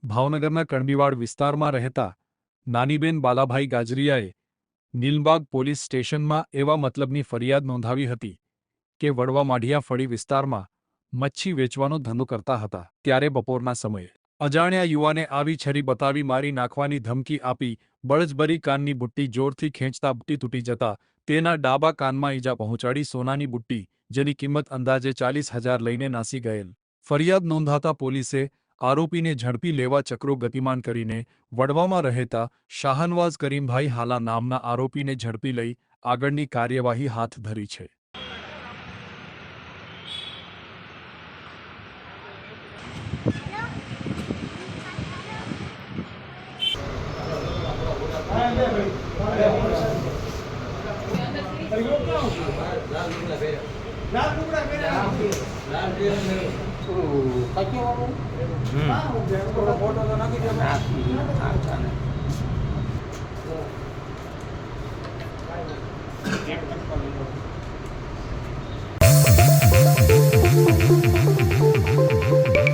ભાવનગરના કણબીવાડ વિસ્તારમાં રહેતા નાનીબેન બાલાભાઈ ગાજરિયાએ નીલમબાગ પોલીસ સ્ટેશનમાં એવા મતલબની ફરિયાદ નોંધાવી હતી કે વડવા માઢિયા ફળી વિસ્તારમાં મચ્છી વેચવાનો ધંધો કરતા હતા, ત્યારે બપોરના સમયે અજાણ્યા યુવાને આવી છરી બતાવી મારી નાખવાની ધમકી આપી બળજબરી કાનની બુટ્ટી જોરથી ખેંચતા બુટ્ટી તૂટી જતા તેના ડાબા કાનમાં ઈજા પહોંચાડી સોનાની બુટ્ટી, જેની કિંમત અંદાજે 40,000 લઈને નાસી ગયેલ. ફરિયાદ નોંધાતા પોલીસે આરોપીને ઝડપી લેવા ચક્રો ગતિમાન કરીને વડવામાં રહેતા શાહનવાઝ કરીમભાઈ હાલા નામના આરોપીને ઝડપી લઈ આગળની કાર્યવાહી હાથ ધરી છે.